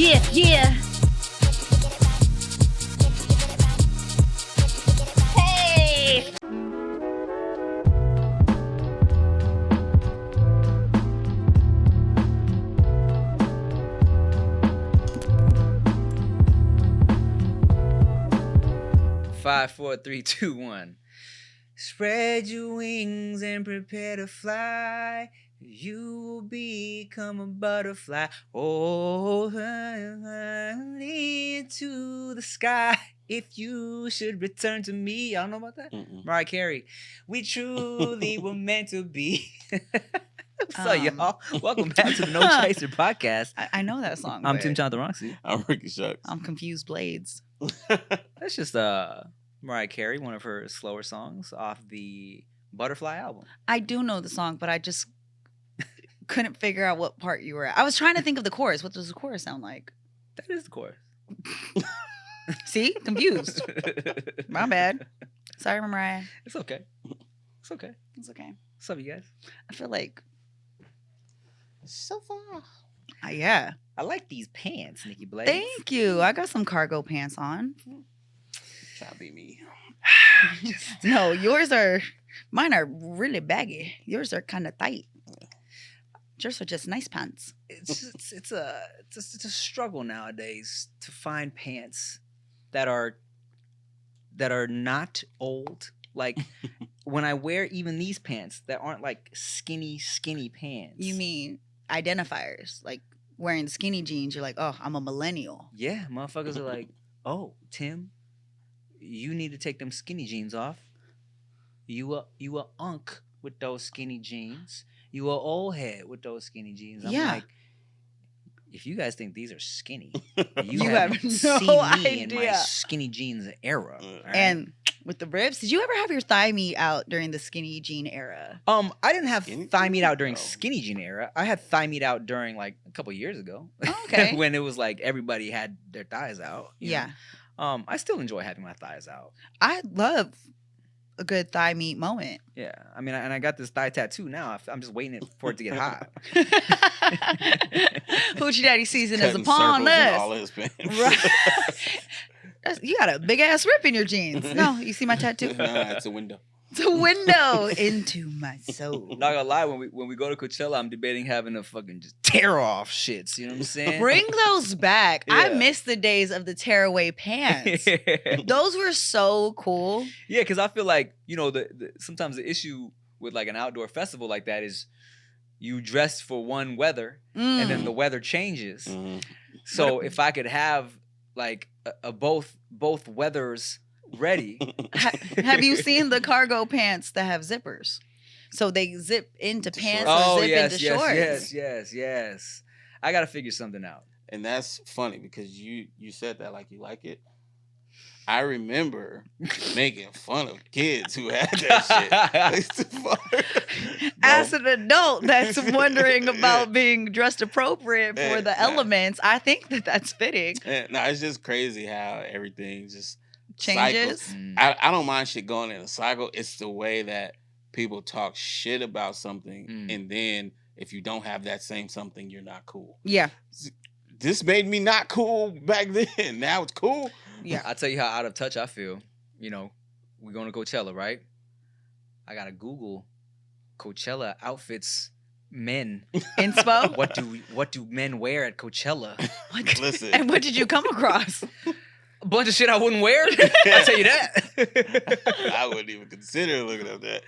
Yeah. Hey. Five, four, three, two, one. Spread your wings and prepare to fly. You will become a butterfly. Oh, into the sky. If you should return to me. Y'all know about that? Mariah Carey. We truly were meant to be. What's up, y'all? Welcome back to the No Chaser podcast. I know that song. I'm Tim Chantarangsu. I'm Ricky Shucks. I'm Confused Blades. That's just Mariah Carey, one of her slower songs off the Butterfly album. I do know the song, but I just couldn't figure out what part you were at. I was trying to think of the chorus. What does the chorus sound like? That is the chorus. See? Confused. My bad. Sorry, Mariah. It's okay. It's okay. It's okay. What's up, you guys? I feel like... So far. Yeah. I like these pants, Nikki Blades. Thank you. I got some cargo pants on. Try to be me. No, mine are really baggy. Yours are kind of tight. Yours are just nice pants. It's a struggle nowadays to find pants that are not old. Like when I wear even these pants that aren't like skinny pants. You mean identifiers? Like wearing skinny jeans, you're like, oh, I'm a millennial. Yeah, motherfuckers are like, oh, Tim, you need to take them skinny jeans off. You a unk with those skinny jeans. You a old head with those skinny jeans. I'm like, if you guys think these are skinny, you haven't seen me in my skinny jeans era. Right? And with the ribs, did you ever have your thigh meat out during the skinny jean era? I didn't have thigh meat out during skinny jean era. I had thigh meat out during like a couple years ago. Oh, okay. When it was like everybody had their thighs out. You know? I still enjoy having my thighs out. I love a good thigh meat moment. Yeah, I mean, and I got this thigh tattoo now. I'm just waiting for it to get hot. Hoochie Daddy season is Cutting upon circles in us. all of his pants. Right. You got a big ass rip in your jeans. No, you see my tattoo? Nah, it's a window. It's a window into my soul. Not gonna lie, when we go to Coachella, I'm debating having to fucking just tear off shits. You know what I'm saying? Bring those back. Yeah. I miss the days of the tearaway pants. Those were so cool. Yeah, because I feel like, you know, sometimes the issue with like an outdoor festival like that is you dress for one weather and then the weather changes. So if I could have like a both weathers ready. Have you seen the cargo pants that have zippers? So they zip into pants or zip into shorts. Yes. I gotta figure something out. And that's funny because you said that like you like it. I remember making fun of kids who had that shit. As an adult that's wondering about being dressed appropriate for the elements, I think that's fitting. No, it's just crazy how everything just changes. I don't mind shit going in a cycle. It's the way that people talk shit about something, and then if you don't have that same something, you're not cool. Yeah. This made me not cool back then. Now it's cool. Yeah. I'll tell you how out of touch I feel. You know, we're going to Coachella, right? I gotta Google Coachella outfits. Men. Inspo? What do men wear at Coachella? Listen. And what did you come across? A bunch of shit I wouldn't wear. I'll tell you that. I wouldn't even consider looking at that.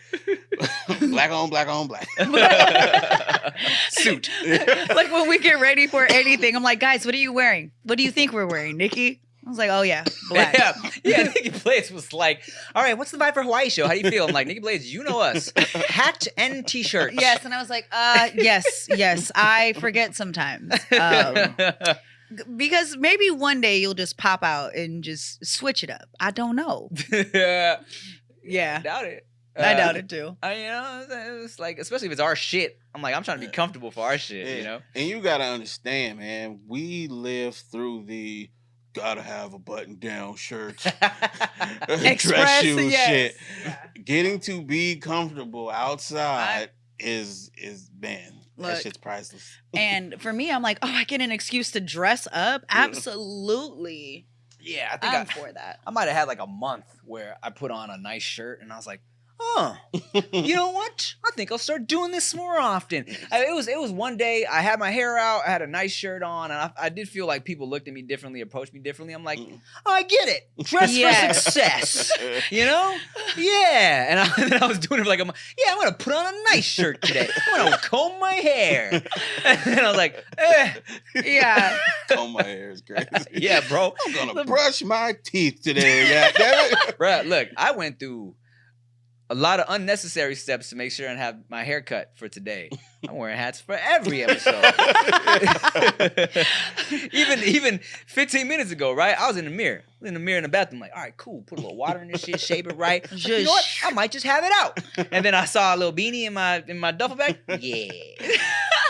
Black on black. Suit. Like when we get ready for anything, I'm like, guys, what are you wearing? What do you think we're wearing, Nikki? I was like, oh yeah, black. Yeah, Nikki Blades was like, all right, what's the vibe for Hawaii show? How do you feel? I'm like, Nikki Blades, you know us. Hat and t-shirt. Yes, and I was like, yes, I forget sometimes. Because maybe one day you'll just pop out and just switch it up. I don't know. Yeah. I doubt it. I doubt it too. It's like, especially if it's our shit. I'm like, I'm trying to be comfortable for our shit, you know? And you got to understand, man, we live through the gotta have a button-down shirt, dress shoes shit. Yeah. Getting to be comfortable outside is man. Look, That shit's priceless. and for me, I'm like, oh, I get an excuse to dress up. Absolutely, Yeah, I think I'm for that. I might have had like a month where I put on a nice shirt and I was like, oh, you know what? I think I'll start doing this more often. It was one day I had my hair out, I had a nice shirt on, and I did feel like people looked at me differently, approached me differently. I'm like, oh, I get it. Dress Yeah. for success. You know? Yeah. And then I was doing it for like a month. Yeah, I'm going to put on a nice shirt today. I'm going to comb my hair. And I was like, Yeah. Comb my hair is crazy. yeah, bro. I'm gonna brush my teeth today. Goddammit. Bruh, look, I went through a lot of unnecessary steps to make sure and have my hair cut for today. I'm wearing hats for every episode. even 15 minutes ago, right? I was in the mirror. In the bathroom, like, all right, cool. Put a little water in this shit, shape it right. Like, you know what? I might just have it out. And then I saw a little beanie in my duffel bag. Yeah.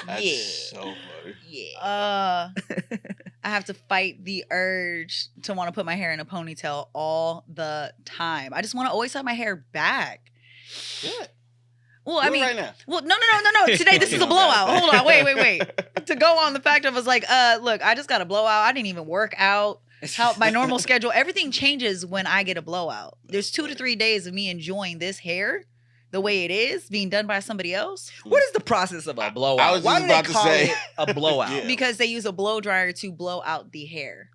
That's so funny. Yeah. I have to fight the urge to want to put my hair in a ponytail all the time. I just want to always have my hair back. Good. Well, Do I it mean, right now. well, no. Today, this is a blowout. Hold on, wait. To go on the fact of, I was like, look, I just got a blowout. I didn't even work out. How my normal schedule, everything changes when I get a blowout. There's 2 to 3 days of me enjoying this hair the way it is being done by somebody else. What is the process of a blowout? I was Why just do they about to call say. it a blowout? Yeah. Because they use a blow dryer to blow out the hair.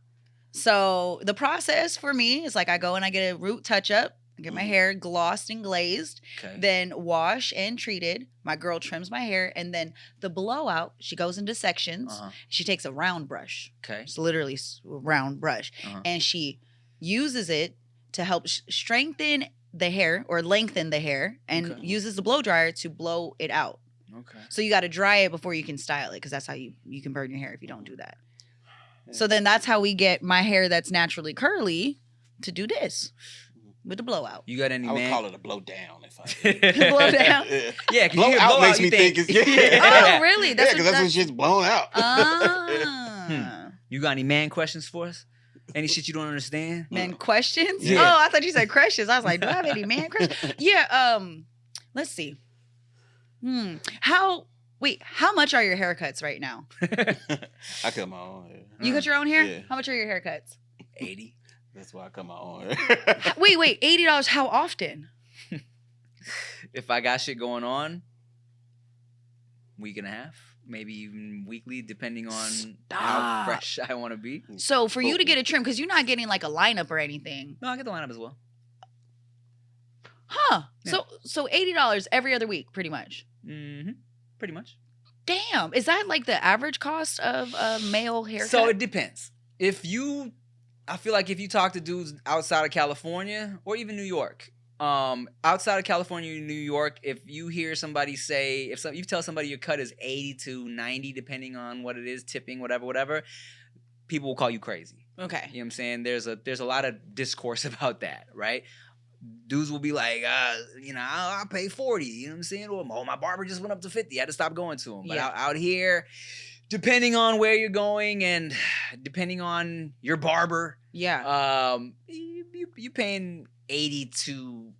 So the process for me is like I go and I get a root touch up, get my hair glossed and glazed, Okay. then wash and treated. My girl trims my hair, and then the blowout, she goes into sections. Uh-huh. She takes a round brush. Okay. It's literally a round brush. Uh-huh. And she uses it to help strengthen the hair or lengthen the hair, and Okay. uses the blow dryer to blow it out. Okay. So you got to dry it before you can style it, because that's how you can burn your hair if you don't do that. So then that's how we get my hair that's naturally curly to do this with the blowout. You got any I would man? call it a blow down if I Blow down? Yeah. Yeah, 'cause Blow you out blow makes out, me you think think. it's Oh, really? That's because that's when shit's blown out. Ah. You got any man questions for us? Any shit you don't understand? Man, questions? Yeah. Oh, I thought you said questions. I was like, do I have any man questions? Yeah. Let's see. How much are your haircuts right now? I cut my own hair. You cut your own hair? Yeah. How much are your haircuts? 80. That's why I cut my own hair. Wait, $80. How often? If I got shit going on, week and a half, maybe even weekly, depending on how Stop. fresh I want to be. So for you to get a trim, because you're not getting like a lineup or anything. No, I get the lineup as well. Huh. Yeah. So $80 every other week, pretty much. Mm-hmm. Pretty much. Damn. Is that like the average cost of a male haircut? So it depends. I feel like if you talk to dudes outside of California or even New York, outside of California and New York, if you hear somebody say, you tell somebody your cut is 80 to 90, depending on what it is, tipping, whatever, people will call you crazy. Okay. You know what I'm saying? There's a lot of discourse about that, right? Dudes will be like, I'll pay 40. You know what I'm saying? Or, oh, my barber just went up to 50. I had to stop going to him. But Yeah. out here, depending on where you're going and depending on your barber, Yeah. you paying 80 to,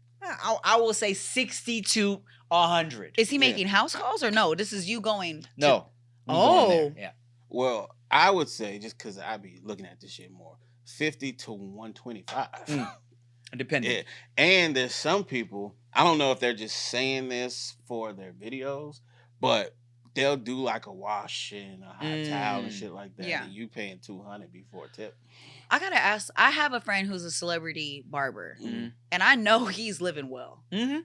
I will say 60 to 100. Is he making house calls or no? This is you going. to- No. Me Oh. going there, yeah. Well, I would say, just because I be looking at this shit more, 50 to 125. Depending. Yeah. And there's some people, I don't know if they're just saying this for their videos, but they'll do like a wash and a hot towel and shit like that. Yeah. And you paying $200 before tip. I gotta ask. I have a friend who's a celebrity barber, Mhm. and I know he's living well. Mm-hmm.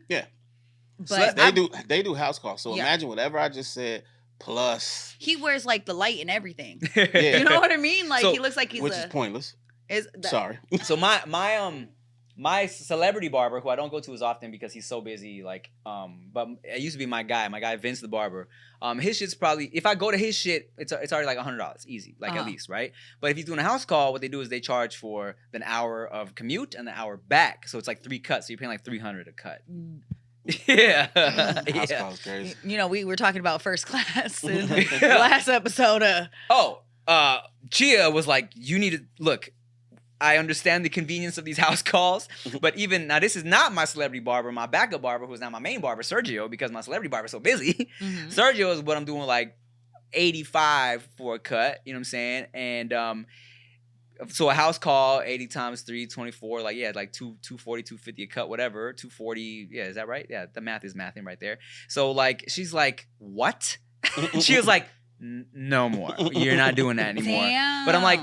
But They do house calls. So Yeah. imagine whatever I just said plus, he wears like the light and everything. Yeah. You know what I mean? Like So- he looks like he's which is pointless. Sorry. So my celebrity barber, who I don't go to as often because he's so busy, but it used to be my guy Vince the barber. His shit's probably, if I go to his shit, it's already like $100 easy, like at least, right? But if he's doing a house call, what they do is they charge for an hour of commute and the hour back, so it's like 3 cuts, so you're paying like $300 a cut. Yeah, House yeah. calls crazy. You know, we were talking about first class in the last episode. Chia was like, you need to look. I understand the convenience of these house calls, but even now, this is not my celebrity barber. My backup barber, who's now my main barber, Sergio, because my celebrity barber is so busy. Mhm. Sergio is what I'm doing like 85 for a cut. You know what I'm saying? And so a house call 80 times 3, 24. Like like 240, 250 a cut, whatever. 240. Yeah, is that right? Yeah, the math is mathing right there. So like she's like, what? She was like, no more. You're not doing that anymore. Damn. But I'm like,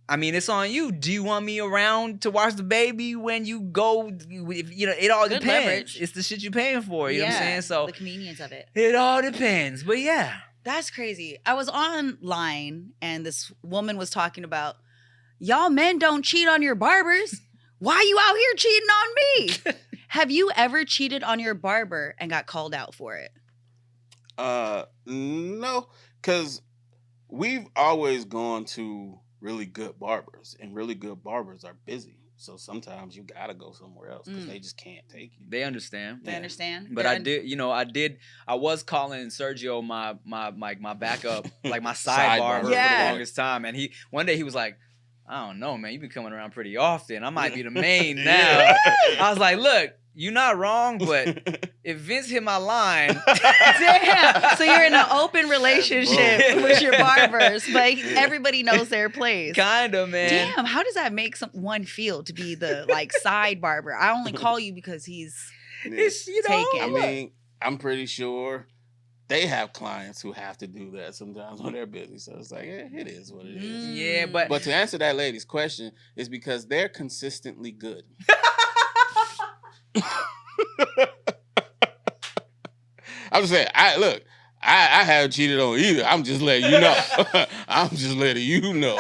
I mean, it's on you. Do you want me around to watch the baby when you go? It all Good depends. leverage. It's the shit you're paying for. You know what I'm saying? So the convenience of it. it all depends. But yeah. That's crazy. I was online and this woman was talking about, y'all men don't cheat on your barbers. Why you out here cheating on me? Have you ever cheated on your barber and got called out for it? No, because we've always gone to really good barbers, and really good barbers are busy. So sometimes you gotta go somewhere else because they just can't take you. They understand. They understand. But I was calling Sergio my backup, like my side barber for the longest time. And one day he was like, I don't know, man, you've been coming around pretty often. I might be the main now. I was like, look, you're not wrong, but if Vince hit my line. Damn. So you're in an open relationship with your barbers, but everybody knows their place. Kinda, man. Damn, how does that make one feel to be the like side barber? I only call you because he's taken. I mean, I'm pretty sure they have clients who have to do that sometimes when they're busy. So it's like, it is what it is. Yeah, but to answer that lady's question, is because they're consistently good. I'm just saying, I haven't cheated on either. I'm just letting you know. I'm just letting you know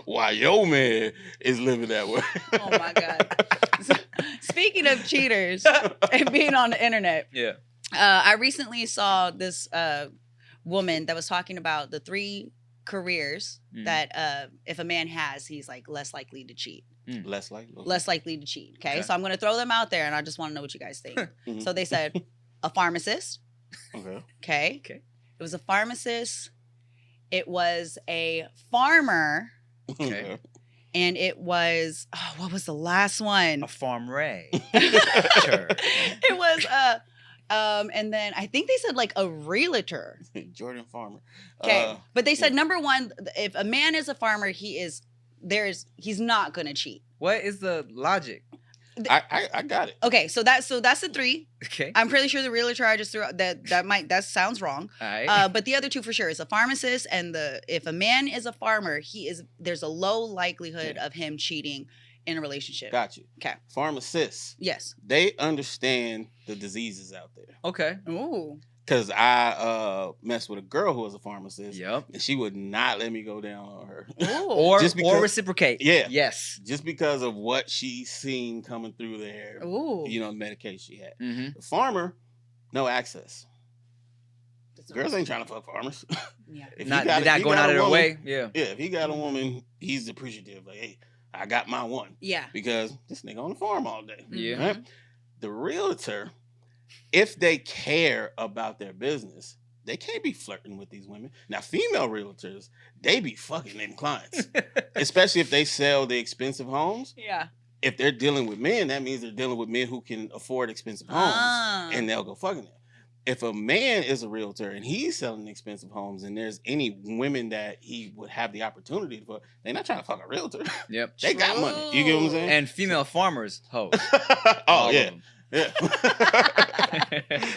why your man is living that way. Oh my God. So, speaking of cheaters and being on the internet. Yeah. I recently saw this woman that was talking about the 3 careers that if a man has, he's like less likely to cheat. Less likely? Less likely to cheat. Okay. So I'm going to throw them out there and I just want to know what you guys think. So they said a pharmacist. Okay. It was a pharmacist. It was a farmer. Okay. And it was, what was the last one? A farmer. Sure. It was and then I think they said like a realtor. Jordan Farmer. Okay. But they said number 1, if a man is a farmer, he's not gonna cheat. What is the logic? I got it. Okay, so that's the 3. Okay. I'm pretty sure the realtor I just threw out that sounds wrong. All right. But the other 2 for sure is a pharmacist and if a man is a farmer, there's a low likelihood of him cheating in a relationship. Got you. Okay. Pharmacists. Yes. They understand the diseases out there. Okay. Ooh. Because I messed with a girl who was a pharmacist. Yep. And she would not let me go down on her. Or because, reciprocate. Yeah. Yes. Just because of what she seen coming through there. Ooh. The medication she had. Mm-hmm. The farmer, no access. Girls ain't trying to fuck farmers. Yeah. Not going out of their way. Yeah. Yeah, if he got a woman, he's appreciative. Like, hey, I got my one. Yeah. Because this nigga on the farm all day. Yeah. Right? The realtor, if they care about their business, they can't be flirting with these women. Now, female realtors, they be fucking them clients. Especially if they sell the expensive homes. Yeah. If they're dealing with men, that means they're dealing with men who can afford expensive homes. And they'll go fucking them. If a man is a realtor and he's selling expensive homes and there's any women that he would have the opportunity to fuck, they're not trying to fuck a realtor. Yep. They got money. You get what I'm saying? And female farmers, hoes. Oh, yeah. Yeah.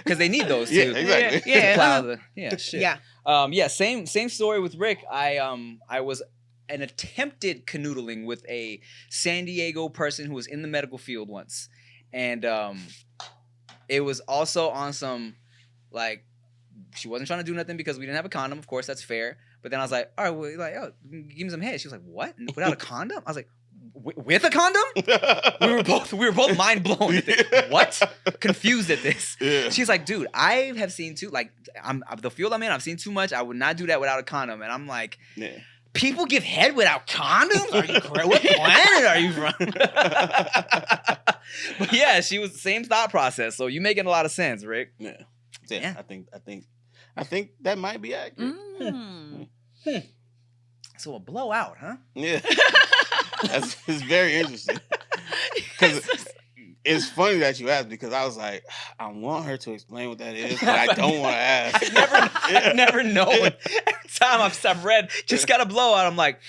Because they need those too. Yeah, exactly. Yeah. Shit. Yeah. Same story with Rick. I was an attempted canoodling with a San Diego person who was in the medical field once. And it was also on some, like, she wasn't trying to do nothing because we didn't have a condom. Of course, that's fair. But then I was like, all right, well, like, oh, give me some head. She was like, what? Without a condom? I was like, with a condom? we were both mind blown. What? Confused at this. Yeah. She's like, dude, I have seen too. Like, the field I'm in, I've seen too much. I would not do that without a condom. And I'm like, Yeah. People give head without condoms? Are you crazy? What planet are you from? But yeah, she was the same thought process. So you making a lot of sense, Rick. Yeah. Yeah. I think that might be accurate. Mm. So a blowout, huh? Yeah. It's very interesting. Because it's funny that you asked, because I was like, I want her to explain what that is, but I don't want to ask. I've never known. Every time I've read, just got a blowout, I'm like,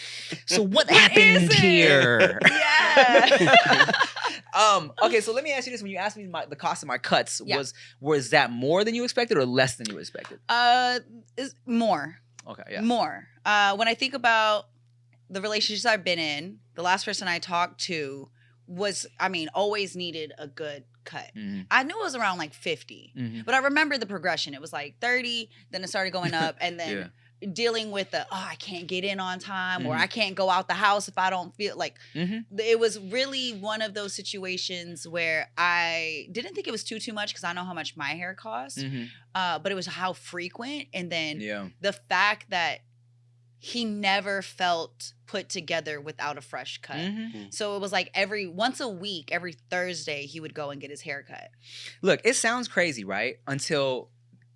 so what happened here? Yeah. Okay, so let me ask you this. When you asked me the cost of my cuts, Yeah. was that more than you expected or less than you expected? Is more. Okay, yeah. More. When I think about the relationships I've been in, the last person I talked to was, always needed a good cut. Mm-hmm. I knew it was around like 50, but I remember the progression. It was like 30, then it started going up, and then dealing with I can't get in on time, or I can't go out the house if I don't feel like. It was really one of those situations where I didn't think it was too much, because I know how much my hair costs, but it was how frequent, and then the fact that he never felt put together without a fresh cut. So it was like once a week, every Thursday, he would go and get his hair cut. Look, it sounds crazy, right? Until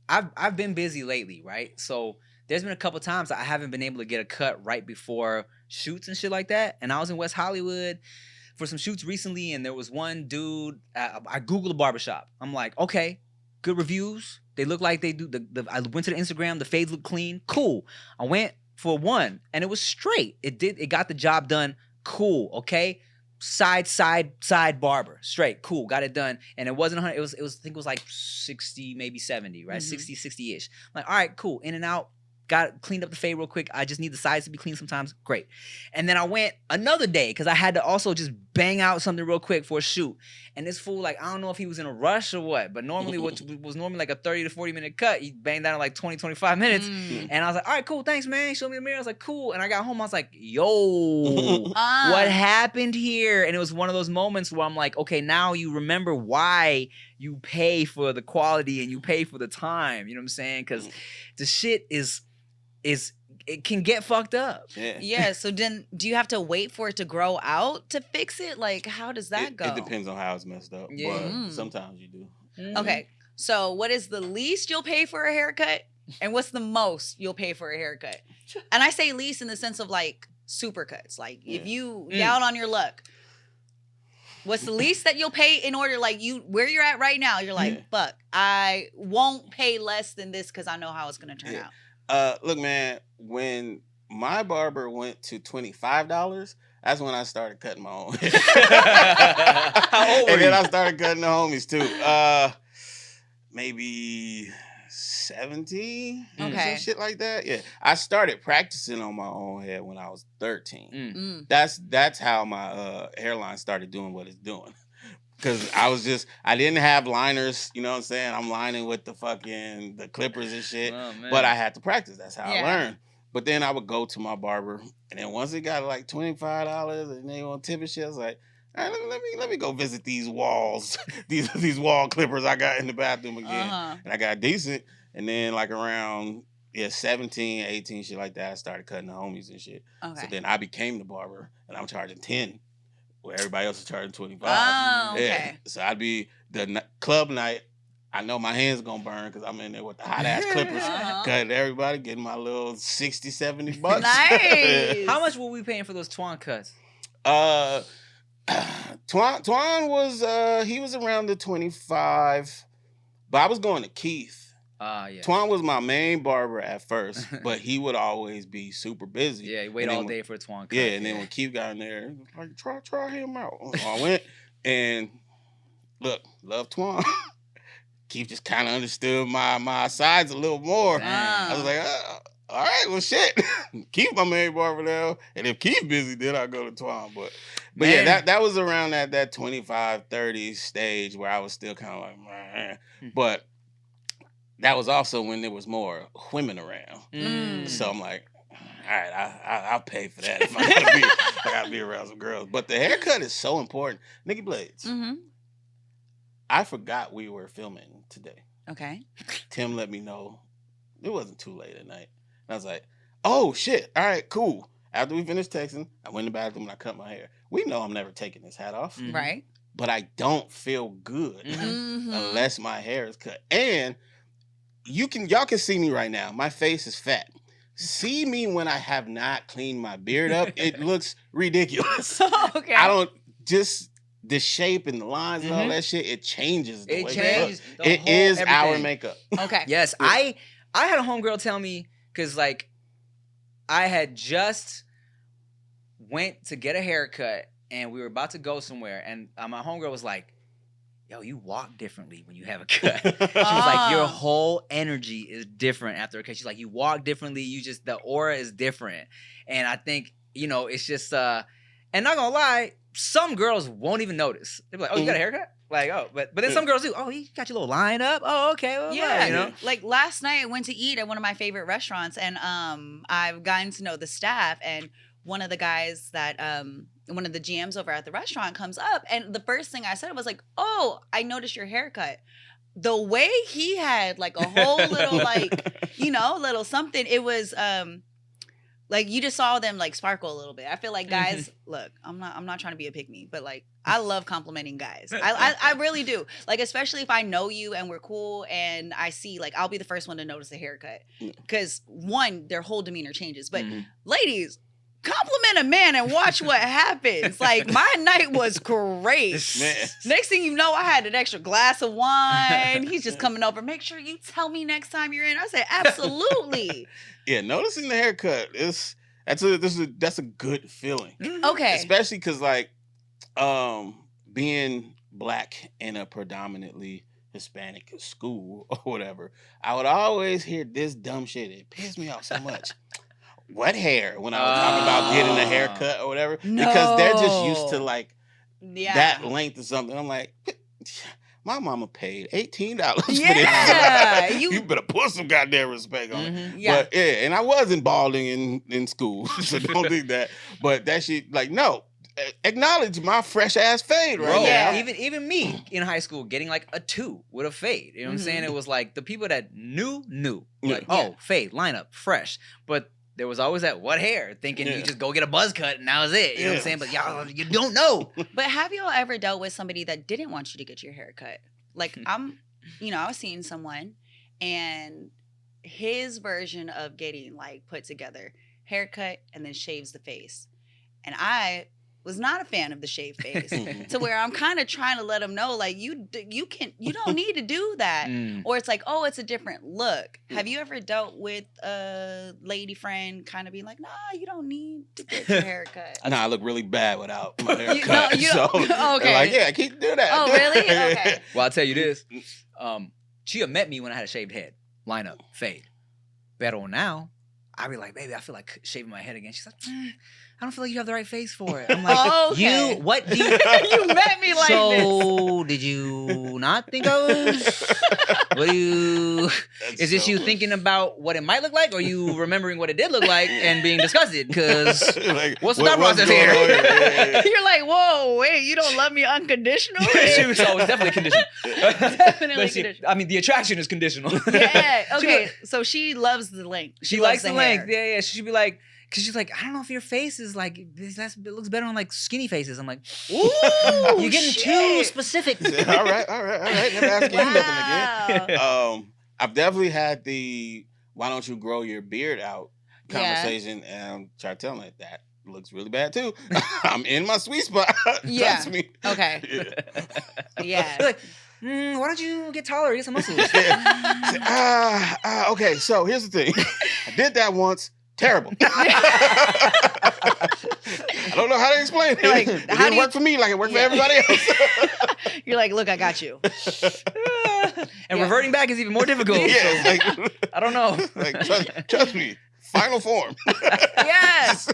I've been busy lately, right? So there's been a couple times I haven't been able to get a cut right before shoots and shit like that. And I was in West Hollywood for some shoots recently, and there was one dude. I Googled a barbershop. I'm like, okay, good reviews. They look like they do. I went to the Instagram. The fades look clean. Cool. I went for one, and it was straight. It got the job done. Cool. Okay. Side barber. Straight. Cool. Got it done. And it wasn't 100. It was I think it was like 60, maybe 70, right? 60-ish. I'm like, all right, cool. In and out. Got cleaned up the fade real quick. I just need the sides to be clean sometimes. Great. And then I went another day because I had to also just bang out something real quick for a shoot. And this fool, like, I don't know if he was in a rush or what, but normally what was normally like a 30 to 40 minute cut, he banged out in like 20, 25 minutes. And I was like, all right, cool. Thanks, man. Show me the mirror. I was like, cool. And I got home. I was like, yo, what happened here? And it was one of those moments where I'm like, okay, now you remember why you pay for the quality and you pay for the time. You know what I'm saying? Because the shit is it can get fucked up. Yeah. So then, do you have to wait for it to grow out to fix it? Like, how does that go? It depends on how it's messed up. But sometimes you do. Okay. So what is the least you'll pay for a haircut, and what's the most you'll pay for a haircut? And I say least in the sense of like super cuts. Like if you down on your luck, what's the least that you'll pay in order, like where you're at right now? You're like, fuck, I won't pay less than this because I know how it's gonna turn out. Look, man, when my barber went to $25, that's when I started cutting my own. How old were And then you? I started cutting the homies too. Maybe 17, some shit like that. Yeah, I started practicing on my own head when I was 13. That's how my hairline started doing what it's doing. Because I didn't have liners, you know what I'm saying? I'm lining with the clippers and shit. Oh, but I had to practice. That's how I learned. But then I would go to my barber, and then once it got like $25 and they want tip and shit, I was like, all right, let me go visit these walls, these wall clippers I got in the bathroom again. And I got decent. And then like around 17, 18, shit like that, I started cutting the homies and shit. So then I became the barber, and I'm charging 10. Where everybody else is charging 25. Oh, okay. Yeah. So I'd be the club night. I know my hands gonna burn because I'm in there with the hot ass clippers, cutting everybody, getting my little $60, $70. Nice. How much were we paying for those Twan cuts? Twan was he was around the 25, but I was going to Keith. Yeah. Twan was my main barber at first, but he would always be super busy. Yeah, you wait all day for a Twan cut. Yeah, and then when Keith got in there, like try him out. So I went and look, love Twan. Keith just kind of understood my sides a little more. I was like, all right, well shit. Keith my main barber now, and if Keith busy, then I go to Twan. But yeah, that was around that 25, 30 stage where I was still kind of like, man. But that was also when there was more women around. So I'm like, all right, I'll pay for that if I gotta be around some girls. But the haircut is so important. Nikki Blades, I forgot we were filming today. Okay. Tim let me know it wasn't too late at night. And I was like, oh shit, all right, cool. After we finished texting, I went in the bathroom and I cut my hair. We know I'm never taking this hat off. Right. But I don't feel good unless my hair is cut. And y'all can see me right now. My face is fat. See me when I have not cleaned my beard up. It looks ridiculous. Okay. I don't just the shape and the lines and all that shit. It changes. The It way changes. It, it is our makeup. Okay. Yes, I had a homegirl tell me because like I had just went to get a haircut and we were about to go somewhere and my homegirl was like, yo, you walk differently when you have a cut. She was like, your whole energy is different after a cut. She's like, you walk differently. You just, the aura is different. And I think, you know, it's just, and not gonna lie, some girls won't even notice. They'll be like, oh, you got a haircut? Like, oh, but then some girls do. Oh, you got your little line up. Oh, okay. Well, yeah, you know. Like last night I went to eat at one of my favorite restaurants and I've gotten to know the staff and one of the guys that one of the GMs over at the restaurant comes up and the first thing I said was like, oh, I noticed your haircut. The way he had like a whole little like, you know, little something, it was like you just saw them like sparkle a little bit. I feel like guys, look, I'm not trying to be a pick me, but like I love complimenting guys. I really do. Like especially if I know you and we're cool and I see like I'll be the first one to notice a haircut because one, their whole demeanor changes. But ladies, compliment a man and watch what happens. Like my night was great. Next thing you know, I had an extra glass of wine. He's just coming over. Make sure you tell me next time you're in. I said, absolutely. Yeah, noticing the haircut that's a good feeling. Okay. Especially because like being black in a predominantly Hispanic school or whatever, I would always hear this dumb shit. It pissed me off so much. Wet hair when I was talking about getting a haircut or whatever. No. Because they're just used to like that length or something. I'm like, my mama paid $18 for this. You better put some goddamn respect on it. Yeah. But yeah, and I wasn't balding in school, so don't think that. But that shit, like, no. Acknowledge my fresh ass fade right now. Even me in high school getting like a 2 with a fade. You know what I'm saying? It was like the people that knew. Like, oh, fade, lineup, fresh. But there was always that what hair thinking you just go get a buzz cut and that was it. You know what I'm saying? But y'all, you don't know. But have y'all ever dealt with somebody that didn't want you to get your hair cut? Like I was seeing someone and his version of getting like put together haircut and then shaves the face. And I was not a fan of the shaved face to where I'm kind of trying to let him know, like, you don't need to do that. Or it's like, oh, it's a different look. Have you ever dealt with a lady friend kind of being like, nah, you don't need to get your hair cut? Nah, I look really bad without my hair cut. Okay. Like, yeah, I keep doing that. Oh, really? Okay. Well, I'll tell you this. Chia met me when I had a shaved head. Lineup, fade. Pero now, I be like, baby, I feel like shaving my head again. She's like, I don't feel like you have the right face for it. I'm like, what do you... You met me like this. So, did you not think I was... What do you... Is this you thinking about what it might look like, or you remembering what it did look like and being disgusted? Because like, what's the thought process here? You're like, whoa, wait, you don't love me unconditional? She was always definitely conditional. Definitely conditional. I mean, the attraction is conditional. Yeah, okay. So she loves the length. She likes the length. Yeah. She'd be like... Because she's like, I don't know if your face is like, it looks better on like skinny faces. I'm like, ooh, you're getting too specific. All right. Never asking you nothing again. I've definitely had the, why don't you grow your beard out conversation and try telling it that looks really bad too. I'm in my sweet spot. Trust me. Okay. Yeah. Like, why don't you get taller, get some muscles? Okay, so here's the thing. I did that once. Terrible. I don't know how to explain it. Like, it didn't work for me like it worked for everybody else. You're like, look, I got you. And reverting back is even more difficult. Yeah, so, like, I don't know. Like, trust me. Final form. Yes.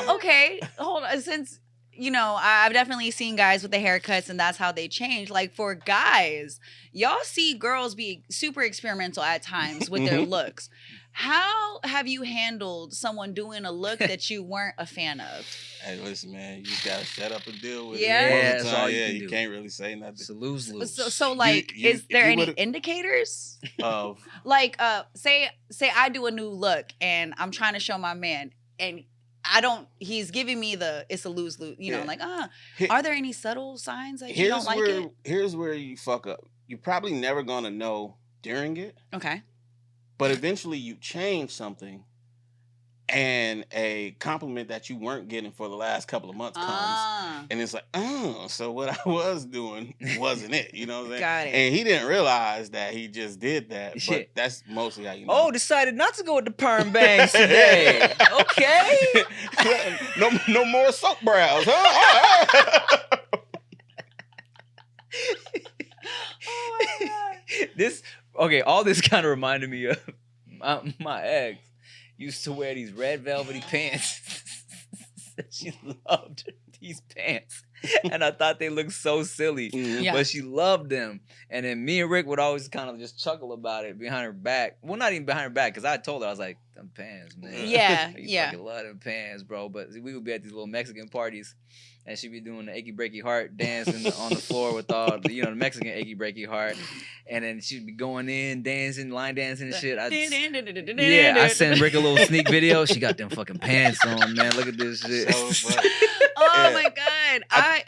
Okay, hold on. Since, I've definitely seen guys with the haircuts and that's how they change. Like for guys, y'all see girls be super experimental at times with their looks. How have you handled someone doing a look that you weren't a fan of? Hey, listen, man, you just gotta shut up and deal with it. Yeah, that's all you can't really say nothing. It's a lose-lose. So like, is there any indicators of like, say I do a new look and I'm trying to show my man and he's giving me it's a lose-lose, like, are there any subtle signs that you don't like it? Here's where you fuck up. You're probably never gonna know during it. Okay. but eventually you change something, and a compliment that you weren't getting for the last couple of months comes, and it's like, oh, so what I was doing wasn't it? You know what I'm saying? Got it. And he didn't realize that he just did that, but Shit. that's mostly how you know. Oh, decided not to go with the perm bangs today. Okay. no more soap brows, huh? Oh my God. All this kind of reminded me of my ex used to wear these red velvety pants. She loved these pants. And I thought they looked so silly. Yeah. But she loved them. And then me and Rick would always kind of just chuckle about it behind her back. Well, not even behind her back, because I told her, I was like, them pants, man. Yeah, You yeah. fucking love them pants, bro. But we would be at these little Mexican parties, and she'd be doing the achy breaky heart dancing on the floor with all the, the Mexican achy breaky heart. And then she'd be going in, dancing, line dancing and shit. I sent Rick a little sneak video. She got them fucking pants on, man. Look at this shit. So funny. Oh Yeah. my God. I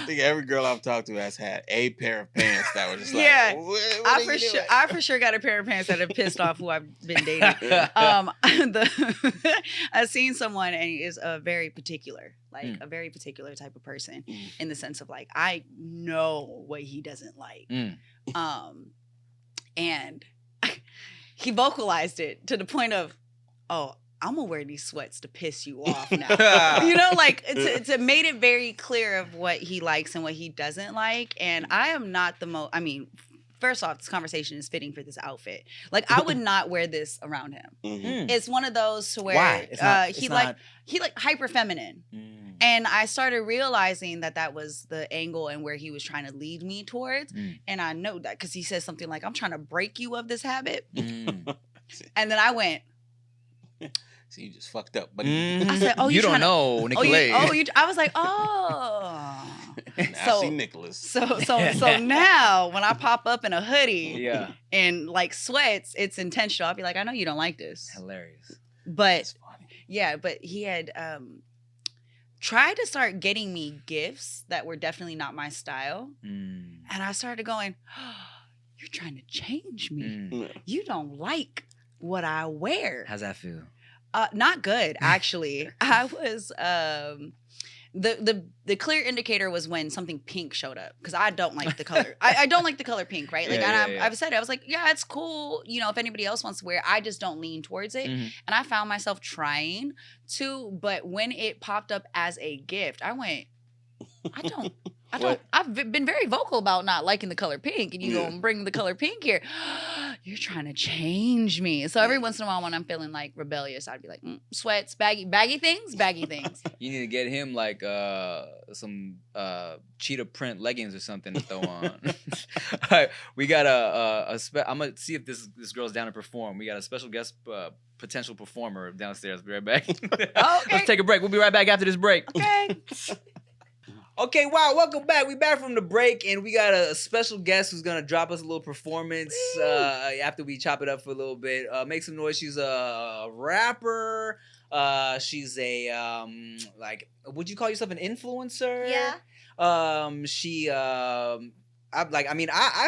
think every girl I've talked to has had a pair of pants that were just like, Yeah. what I are you doing? for sure got a pair of pants that have pissed off who I've been dating. I've seen someone, and he is a very particular, a very particular type of person, in the sense of like, I know what he doesn't like. And he vocalized it to the point of, oh, I'm gonna wear these sweats to piss you off now. It's made it very clear of what he likes and what he doesn't like. And I am not the most, first off, this conversation is fitting for this outfit. Like, I would not wear this around him. It's one of those to where Why? he hyper feminine. And I started realizing that was the angle and where he was trying to lead me towards. And I know that because he says something like, I'm trying to break you of this habit. And then I went, So you just fucked up, buddy. I said, oh, you don't know, Nicolay. I was like, oh. Now see Nicholas. So now when I pop up in a hoodie and like sweats, it's intentional. I'll be like, I know you don't like this. Hilarious. But yeah, but he had tried to start getting me gifts that were definitely not my style. And I started going, oh, you're trying to change me. You don't like what I wear. How's that feel? Not good, actually. I was the clear indicator was when something pink showed up, because I don't like the color. I don't like the color pink, right? Like, I've said it. I was like, yeah, it's cool. If anybody else wants to wear it, I just don't lean towards it. And I found myself trying to, but when it popped up as a gift, I went, I don't. I've been very vocal about not liking the color pink, and you gonna bring the color pink here. You're trying to change me. So every once in a while, when I'm feeling like rebellious, I'd be like, sweats, baggy things. You need to get him like some cheetah print leggings or something to throw on. All right, we got I'm gonna see if this girl's down to perform. We got a special guest potential performer downstairs. Be right back. Oh, okay. Let's take a break. We'll be right back after this break. Okay. Okay, wow, welcome back. We back from the break, and we got a special guest who's gonna drop us a little performance after we chop it up for a little bit. Make some noise. She's a rapper. She's a would you call yourself an influencer? Yeah. I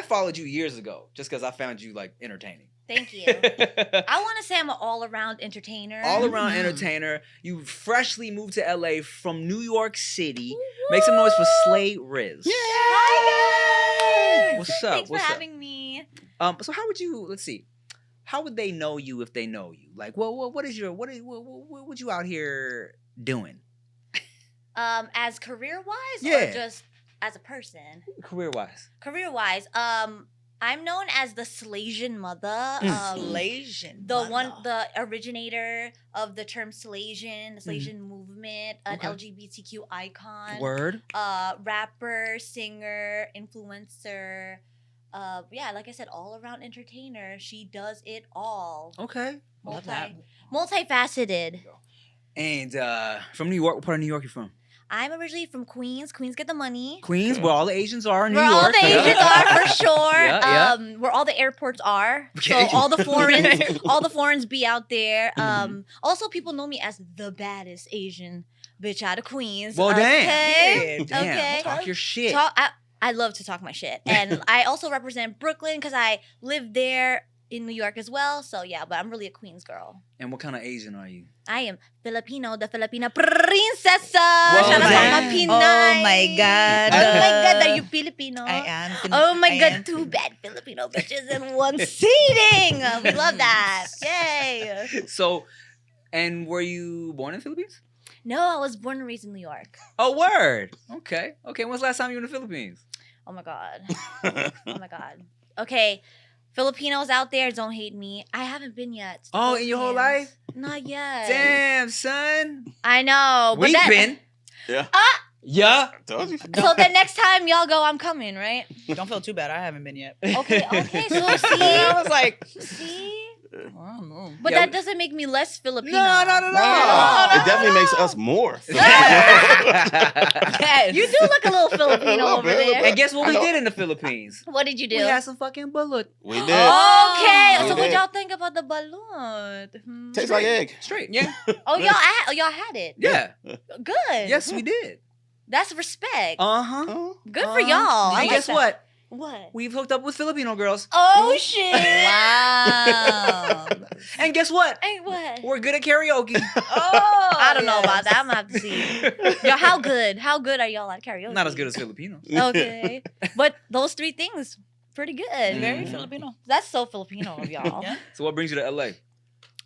followed you years ago just because I found you like entertaining. Thank you. I want to say I'm an all-around entertainer. All-around entertainer. You freshly moved to LA from New York City. Woo! Make some noise for SlayRizz. Yeah. Hi guys. What's up? Thanks for having me. So how would you? Let's see. How would they know you if they know you? Like, what would you out here doing? As career-wise, or just as a person? Career-wise. Career-wise, I'm known as the SlayRizz mother. The originator of the term SlayRizz, the SlayRizz movement, an LGBTQ icon. Word. Rapper, singer, influencer. Like I said, all around entertainer. She does it all. Okay. Multifaceted. And from New York, what part of New York you from? I'm originally from Queens. Queens get the money. Queens, where all the Asians are in New Where York. all the Asians are, for sure. Yeah. Where all the airports are. Okay. So all the foreigners be out there. Also, people know me as the baddest Asian bitch out of Queens. Well, okay. damn. Okay. Talk your shit. I love to talk my shit. And I also represent Brooklyn because I lived there in New York as well. So yeah, but I'm really a Queens girl. And what kind of Asian are you? I am Filipino, the Filipina princesa. Whoa, Shout out to all my man. Pinay. Oh my God. Oh my God, are you Filipino? I am. Oh my I God, am. two bad Filipino bitches in one seating. We love that. Yay. So, and were you born in the Philippines? No, I was born and raised in New York. Oh, word. Okay. When's the last time you were in the Philippines? Oh my God. Oh my God. Okay. Filipinos out there, don't hate me. I haven't been yet. to the Oh, in your whole Philippines. life? Not yet. Damn, son. I know. But We've been. Yeah. Yeah. Told you. So the next time y'all go, I'm coming, right? Don't feel too bad. I haven't been yet. Okay. So I see, was like, see. I don't know. But Yeah, that doesn't make me less Filipino. No. It definitely makes us more. Yes. You do look a little Filipino A little over bit, a little there. bit. And guess what I we know. did in the Philippines? What did you do? We had some fucking bullet. We did. Okay. We So what did. y'all think about the balloon? Tastes like egg. Straight. Yeah. Oh, y'all had it. Yeah. Good. Yes, we did. That's respect. Uh-huh. Oh. Good for y'all. I And like guess that. what? What? We've hooked up with Filipino girls. Oh shit! Wow. And guess what? Hey, what? We're good at karaoke. Oh, I don't know about yes. that. I'm gonna have to see. Yo, how good? How good are y'all at karaoke? Not as good as Filipinos. Okay, but those three things, pretty good. Very Mhm. Filipino. That's so Filipino of y'all. Yeah. So what brings you to LA?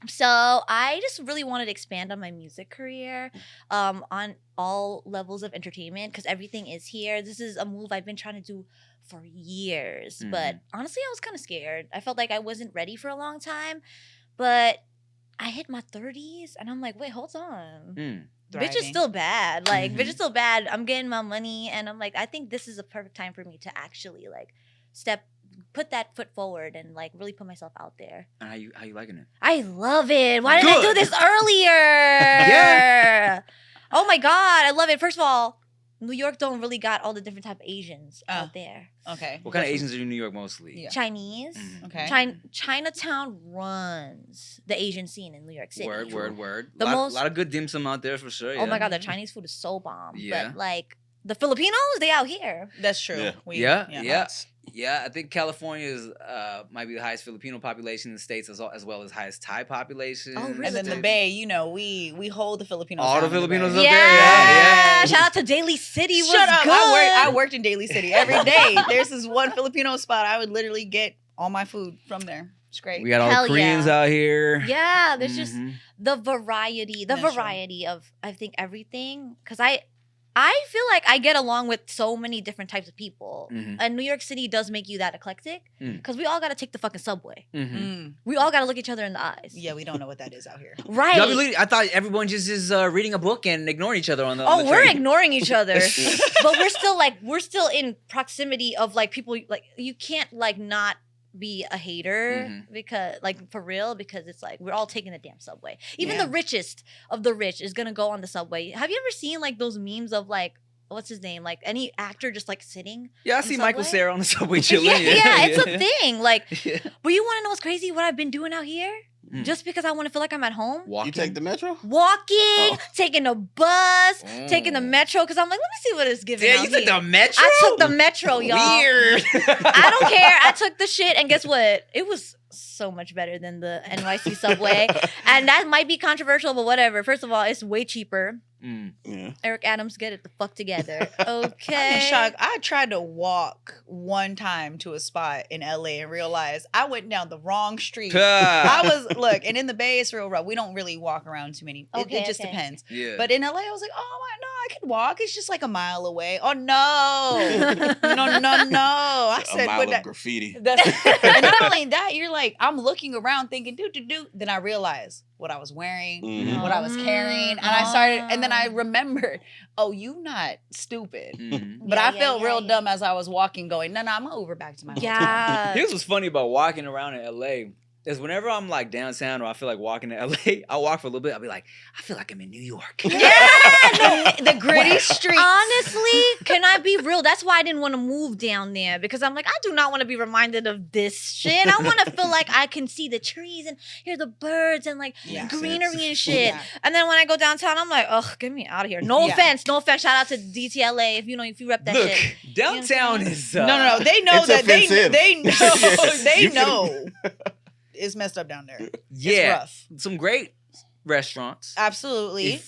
So I just really wanted to expand on my music career, on all levels of entertainment because everything is here. This is a move I've been trying to do for years, but honestly, I was kind of scared. I felt like I wasn't ready for a long time, but I hit my 30s and I'm like, wait, hold on. Bitch is Thriving. still bad. Like, bitch Mhm. is still bad. I'm getting my money and I'm like, I think this is a perfect time for me to actually like put that foot forward and like really put myself out there. And how you liking it? I love it. Why didn't I do Good. this earlier? Yeah. Oh my God. I love it. First of all, New York don't really got all the different type of Asians Oh. out there. Okay. What kind of Asians are you in New York mostly? Yeah. Chinese. Mhm. Okay. Chinatown runs the Asian scene in New York City. Word. The most- lot of good dim sum out there for sure. Oh my yeah. God, the Chinese food is so bomb. Yeah. But like the Filipinos, they out here. That's true. Yeah. Yeah. Yeah, I think California is might be the highest Filipino population in the states as well as highest Thai population. Oh, really? And then the Bay, you know, we hold the Filipinos. All the down in Filipinos Bay. up there, yeah. Shout out to Daly City. Shut up! Good. I worked in Daly City every day. There's this one Filipino spot. I would literally get all my food from there. It's great. We got all Hell the Koreans yeah. out here. Yeah, there's just Mhm. the variety That's true. of I think everything because I feel like I get along with so many different types of people. Mhm. And New York City does make you that eclectic Mm. because we all got to take the fucking subway. Mhm. Mm. We all got to look each other in the eyes. Yeah, we don't know what that is out here. Right. Y'all be literally- I thought everyone just is reading a book and ignoring each other on the. Oh, on the we're train. ignoring each other. But we're still in proximity of like people like you can't like not be a hater Mhm. because like for real because it's like we're all taking the damn subway. Even Yeah. the richest of the rich is gonna go on the subway. Have you ever seen like those memes of like what's his name? Like any actor just like sitting. Yeah, I on see the Michael subway? Cera on the subway chilling. Yeah, it's a thing. Like, Yeah. but you want to know what's crazy? What I've been doing out here? Mm. Just because I want to feel like I'm at home. Walking. You take the metro? Walking, taking a bus, taking the Oh. metro. Because I'm like, let me see what it's giving. Yeah, out you took here. the metro. I took the metro, y'all. Weird. I don't care. I took the shit, and guess what? It was so much better than the NYC subway. And that might be controversial, but whatever. First of all, it's way cheaper. Mm. Yeah. Eric Adams, get it the fuck together. Okay. I'm in shock. I tried to walk one time to a spot in LA and realized I went down the wrong street. I was look, and in the Bay it's real rough. We don't really walk around too many. It Okay, just okay. depends. Yeah. But in LA, I was like, oh my no, I can walk. It's just like a mile away. Oh no, no. I A said, mile but of that, graffiti. that's, and not only that, you're like, I'm looking around thinking, do. Then I realized what I was wearing, Mhm. what I was carrying, and I started, and then I remembered, oh, you not stupid. Mhm. But Yeah, I yeah, felt yeah, real yeah. dumb as I was walking, going, no, I'm gonna Uber back to my hotel. Yeah. Here's what's funny about walking around in LA is whenever I'm like downtown or I feel like walking to LA, I walk for a little bit. I'll be like, I feel like I'm in New York. Yeah, The gritty streets. Honestly, can I be real? That's why I didn't want to move down there because I'm like, I do not want to be reminded of this shit. I want to feel like I can see the trees and hear the birds and like Yeah. greenery and shit. Yeah. And then when I go downtown, I'm like, ugh, get me out of here. No Yeah. offense. Shout out to DTLA if you rep that Look, shit. downtown saying? is. No. They know It's that offensive. they know. They You can- know. it's messed up down there. Yeah, It's rough. some great restaurants. Absolutely.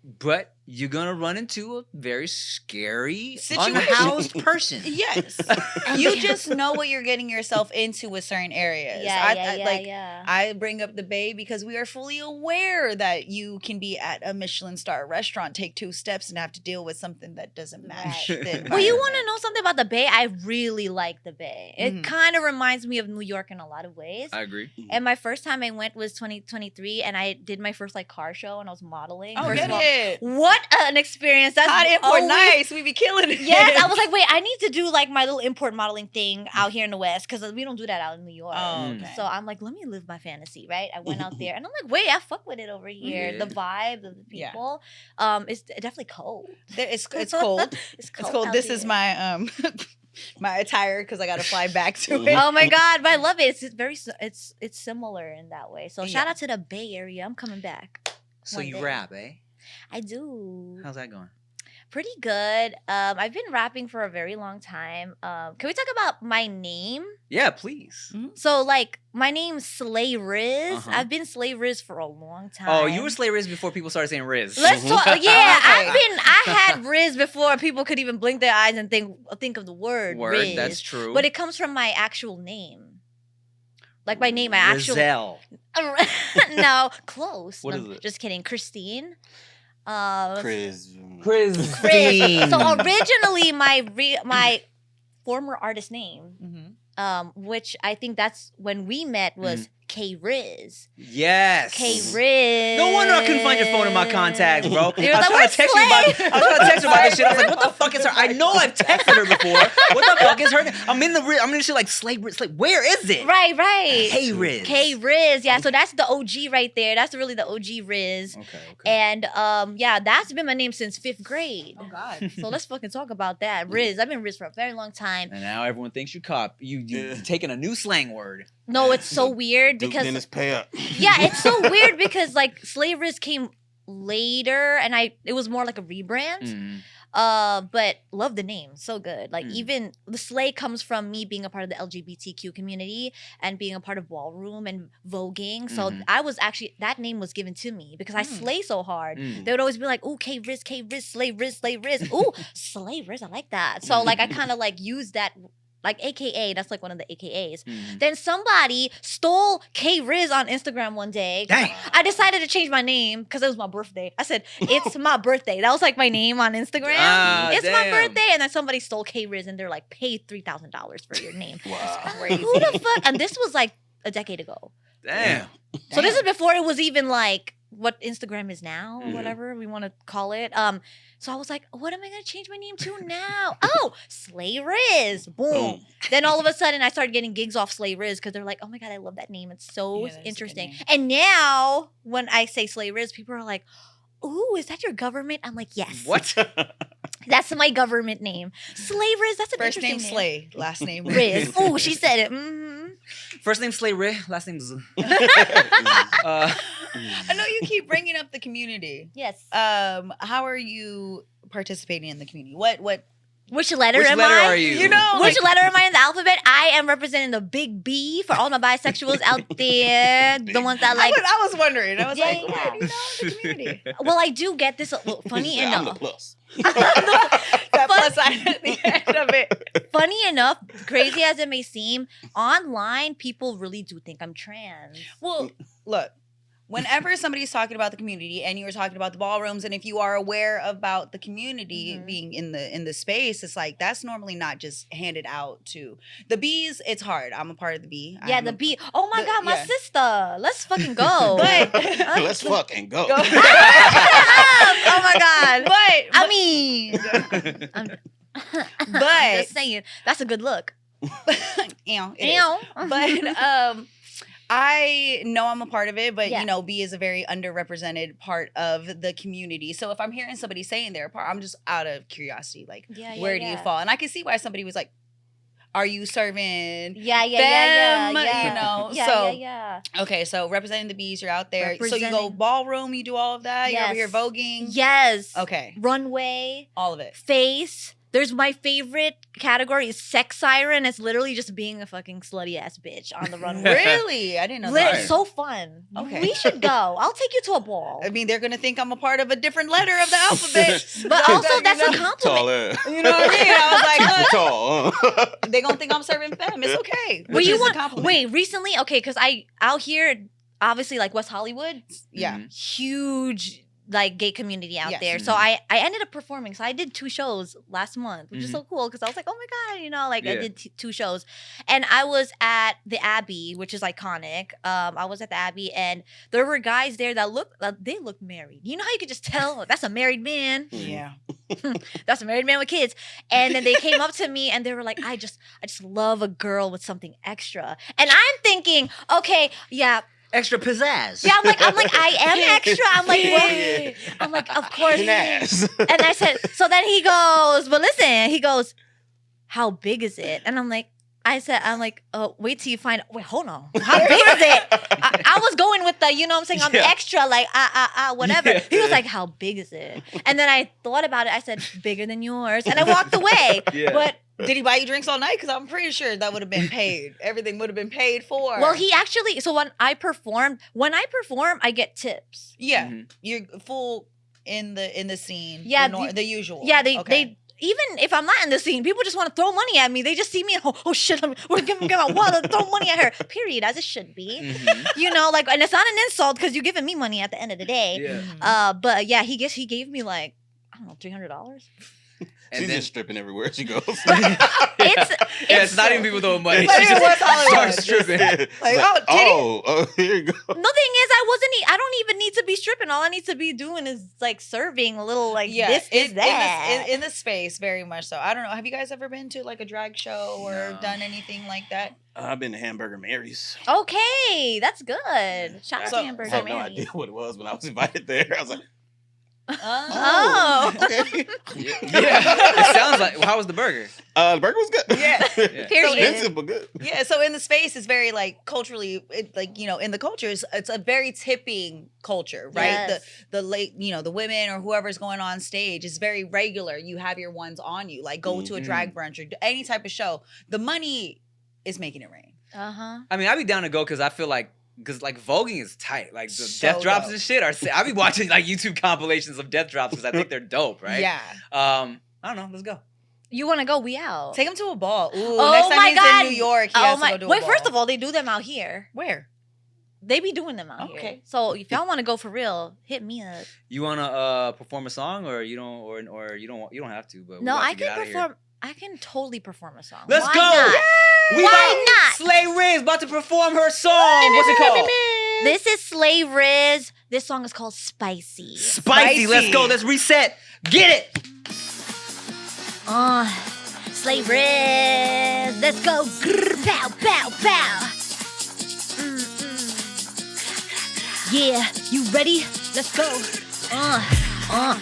But you're gonna run into a very scary, Situation. unhoused person. Yes. You just know what you're getting yourself into with certain areas. I bring up the Bay because we are fully aware that you can be at a Michelin star restaurant, take 2 steps, and have to deal with something that doesn't match. Right. The Well, you want environment. to know something about the Bay? I really like the Bay. It kind of reminds me of New York in a lot of ways. I agree. And my first time I went was 2023, and I did my first like car show, and I was modeling. Oh, First get of all, it. what an experience! That's Hot import always- nice. We be killing it. Yes, I was like, wait, I need to do like my little import modeling thing out here in the West because we don't do that out in New York. Oh, okay. So I'm like, let me live my fantasy, right? I went out there and I'm like, wait, I fuck with it over here. Yeah. The vibe of the Yeah. people. It's definitely cold. It's cold. It's It's cold. out This is here. my my attire because I got to fly back to it. Oh my god, but I love it. It's similar in that way. So shout Yeah. out to the Bay Area. I'm coming back. So One you day. rap, eh? I do. How's that going? Pretty good. I've been rapping for a very long time. Can we talk about my name? Yeah, please. So like my name's SlayRizz. Uh-huh. I've been SlayRizz for a long time. Oh, you were SlayRizz before people started saying Riz. Let's talk. Yeah, Okay. I had Riz before people could even blink their eyes and think of the word. Riz. That's true. But it comes from my actual name. Like my name, my actual. Rizzel. No, close. What No, is it? Just kidding. Christine. Chris. Chris. Chris. So originally my former artist name, which I think that's when we met was K-Rizz. Yes. K-Rizz. No wonder I couldn't find your phone in my contacts, bro. You're I was like, trying "Where's to text you about. Slay?" I was trying to text you about this shit. I was like, "What the fuck is her? I know I've texted her before. What the fuck is her? I'm in the shit like SlayRizz. Like, where is it? Right. Hey Riz. K-Rizz. Yeah, so that's the OG right there. That's really the OG Riz. Okay. And yeah, that's been my name since 5th grade. Oh God. So let's fucking talk about that. Riz. I've been Riz for a very long time. And now everyone thinks you you taking a new slang word. No, it's so weird Duke because Dennis pay up. yeah, it's so weird because like SlayRizz came later and it was more like a rebrand. But love the name, so good. Like even the Slay comes from me being a part of the LGBTQ community and being a part of Ballroom and voguing. So I was actually, that name was given to me because I slay so hard. They would always be like, "Ooh, K-Rizz, SlayRizz, SlayRizz." Ooh, SlayRizz, I like that. So like I kind of like used that. Like AKA, that's like one of the AKAs. Then somebody stole K-Rizz on Instagram one day. Dang. I decided to change my name because it was my birthday. I said, it's my birthday. That was like my name on Instagram. It's my damn. birthday. And then somebody stole K-Rizz and they're like, pay $3,000 for your name. Wow. Crazy. Who the fuck? And this was like a decade ago. Damn. So this is before it was even like what Instagram is now or whatever we want to call it. So I was like, what am I going to change my name to now? Oh, SlayRizz. Boom. Then all of a sudden I started getting gigs off SlayRizz because they're like, oh my God, I love that name. It's so Yeah, that is a good interesting. name. And now when I say SlayRizz, people are like, ooh, is that your government? I'm like, yes. What? That's my government name. SlayRizz, that's an First interesting name name. Slay, last name Riz. Oh, she said it. First name SlayRizz, last name Z. I know you keep bringing up the community. Yes. How are you participating in the community? What? Which letter Which am letter I? are you? You know, Which like- letter am I in the alphabet? I am representing the big B for all my bisexuals out there. The ones that like. I was wondering. I was Yeah, like, yeah. where do you know the community? Well, I do get this. Well, funny Yeah, I'm the enough. plus. That plus sign at the end of it. Funny enough, crazy as it may seem, online people really do think I'm trans. Well, look. Whenever somebody's talking about the community, and you were talking about the ballrooms, and if you are aware about the community being in the space, it's like that's normally not just handed out to the bees. It's hard. I'm a part of the bee. Yeah, I'm the a- B. Oh my the- God, my yeah. sister. Let's fucking go. But Let's fuck and go. Go. Oh my God. but I mean, I'm just saying that's a good look. Ew, it is. But I know I'm a part of it, but Yeah. you know, B is a very underrepresented part of the community. So if I'm hearing somebody saying they're a part, I'm just out of curiosity, like, Yeah, yeah, where do you yeah. fall? And I can see why somebody was like, "Are you serving?" Yeah, Femme, yeah. you know, Yeah, so- yeah. Okay, so representing the bees, you're out there. So you go Representing. ballroom, you do all of that. You're over here Yes. voguing. Yes. Okay, Runway, all of it. face, There's my favorite category is sex siren. It's literally just being a fucking slutty ass bitch on the runway. Really? I didn't know Lit- that. So fun. Okay. We should go. I'll take you to a ball. I mean, they're gonna think I'm a part of a different letter of the alphabet. But also, that's a compliment. Tall ass. You know what I mean? I was like, Super look, tall. Huh? they gonna think I'm serving femme. It's okay. Wait, Which you is a want? compliment. Wait, recently? Okay, because I out here, obviously, like West Hollywood, Yeah. huge like gay community out Yes. there. So I ended up performing. So I did 2 shows last month, which is Mhm. so cool because I was like, oh my god, you know, like I Yeah. did 2 shows, and I was at the Abbey, which is iconic. I was at the Abbey, and there were guys there that they looked married. You know how you could just tell that's a married man. Yeah. That's a married man with kids. And then they came up to me and they were like, I just love a girl with something extra. And I'm thinking, okay, yeah. Extra pizzazz. Yeah, I'm like, I am extra. I'm like, well, Yeah. I'm like, of course. An ass. And I said, so then he goes, but listen, he goes, how big is it? And I'm like, wait till you find, wait, hold on. How big is it? I was going with the, you know what I'm saying, I'm Yeah. extra, like, whatever. Yeah. He was like, how big is it? And then I thought about it. I said, bigger than yours. And I walked away. Yeah. But, Did he buy you drinks all night? Because I'm pretty sure that would have been paid. Everything would have been paid for. well, he actually, so when I perform, I get tips. Yeah. Mhm. You're full in the scene. Yeah, the usual. Yeah, they Okay. even if I'm not in the scene, people just want to throw money at me. They just see me and oh shit, we're giving my wallet, throw money at her. Period, as it should be. Mhm. You know, like, and it's not an insult because you're giving me money at the end of the day. Yeah. But yeah, he gave me like, I don't know, $300. And She's then just stripping everywhere she goes. it's not even people throwing money. But She it just was Hollywood. starts stripping. Like, oh, titty. oh, here you go. The thing is, I don't even need to be stripping. All I need to be doing is like serving a little like this, that. In the space, very much so. I don't know. Have you guys ever been to like a drag show or No. done anything like that? I've been to Hamburger Mary's. Okay, that's good. Shout out So- to Hamburger I have no Mary. idea what it was when I was invited there. I was like, Oh. okay. Yeah. It sounds like. How was the burger? The burger was good. Yeah. Yeah. Period. Expensive, but good. Yeah, so in the space, it's very like culturally, like, you know, in the cultures, it's a very tipping culture, right? Yes. The late, you know, the women or whoever's going on stage is very regular. You have your ones on you, like go to a drag brunch or any type of show. The money is making it rain. Uh-huh. I mean, I'd be down to go because I feel like. Because like voguing is tight, like the So death drops dope. and shit are. I be watching like YouTube compilations of death drops because I think they're dope, right? Yeah. I don't know. Let's go. You want to go? We out. Take him to a ball. Ooh, Oh next time my he's God. in New York, he Oh has to my! go do a Wait, ball. first of all, they do them out here. Where? They be doing them out here. Okay. So if y'all want to go for real, hit me up. You wanna perform a song or you don't or you don't have to, but we No, have to I get can outta here. perform. I can totally perform a song. Let's Why go! Not? We Why got SlayRizz about to perform her song. What's it called? This is SlayRizz. This song is called Spicy. Spicy. Let's go. Let's reset. Get it. SlayRizz. Let's go. Grr, pow, pow, pow. Yeah, you ready? Let's go.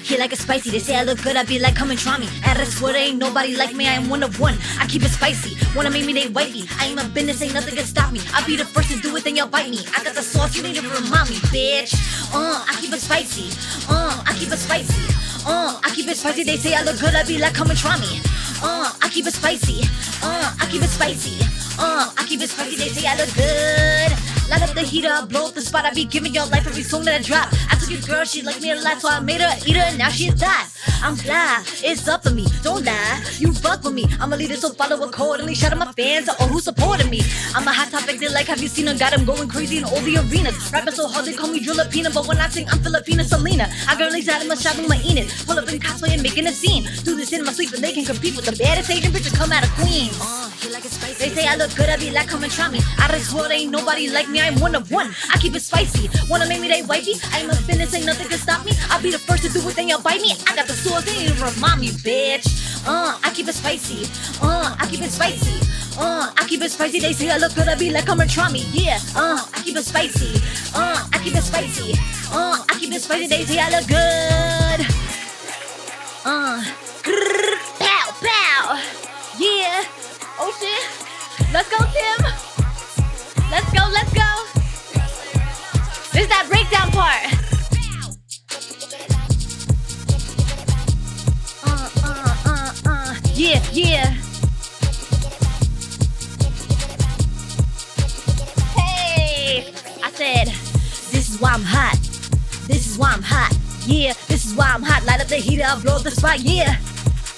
Here like a spicy. They say I look good, I be like, come and try me. And I swear there ain't nobody like me, I am one of one. I keep it spicy, wanna make me they wifey. I ain't my business, ain't nothing can stop me. I'll be the first to do it, then y'all bite me. I got the sauce, you need to remind me, bitch. I keep it spicy. I keep it spicy. I keep it spicy. They say I look good, I be like, come and try me. I keep it spicy. I keep it spicy. I keep it spicy. They say I look good. Light up the heater, blow up the spot. I be giving y'all life every song that I drop. I took your girl, she liked me a lot, so I made her eat her, and now she a thot. I'm fly, it's up for me, don't lie. You fuck with me, I'm a leader, so follow accordingly. Shout out my fans or who supported me. I'm a hot topic, they like, have you seen her? Got them going crazy in all the arenas. Rapping so hard, they call me Drillapina, but when I sing, I'm Filipina Selena. I got released out of my shopping, my Enid. Pull up in cosplay and making a scene. Do this in my sleep, and they can compete with the baddest Asian bitches come out of Queens. They say I look good, I be like, come and try me. I just swear there ain't nobody like me, I'm one of one. I keep it spicy, wanna make me they wifey? I ain't my business, ain't nothing can stop me. I'll be the first to do it, then y'all bite me. I got the sauce, they ain't remind me, bitch. I keep it spicy, I keep it spicy. I keep it spicy, they say I look good, I be like, come and try me, yeah. I keep it spicy, I keep it spicy. I keep it spicy, they say I look good. Grrr, pow, pow, yeah. Oh shit, let's go, Tim. Let's go, let's go. This is that breakdown part. Yeah. Hey, I said, this is why I'm hot. This is why I'm hot. Yeah, this is why I'm hot. Light up the heater, I'll blow up the spot. Yeah,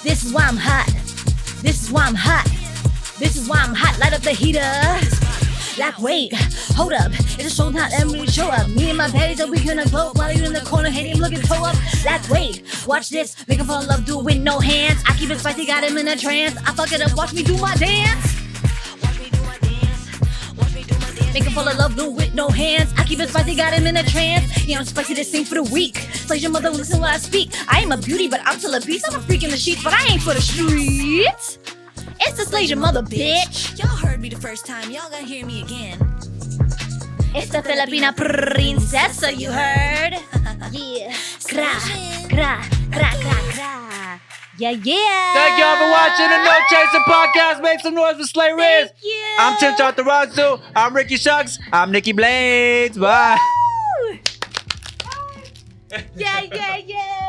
this is why I'm hot. This is why I'm hot. This is why I'm hot. Light up the heater. Like, wait, hold up. It's a show not everybody show up. Me and my baby, so we gonna glow up while you in the corner hating, looking toe up. Like, wait, watch this. Make him fall in love, do it with no hands. I keep it spicy, got him in a trance. I fuck it up, watch me do my dance. Make him fall in love, do it with no hands. I keep it spicy, got him in a trance. Yeah, I'm spicy to sing for the weak. Slay your mother, listen when I speak. I am a beauty, but I'm still a beast. I'm a freak in the sheets, but I ain't for the streets. It's the Slay your mother, bitch. Y'all heard me the first time, y'all gonna hear me again. It's the Filipina princesa, you heard? Yeah. Kra, kra, kra, kra, kra. Yeah, yeah. Thank y'all for watching the No Chaser podcast. Make some noise for SlayRizz. Thank you. I'm Tim Chantarangsu. I'm Ricky Shucks. I'm Nikki Blades. Bye. Yeah, yeah, yeah.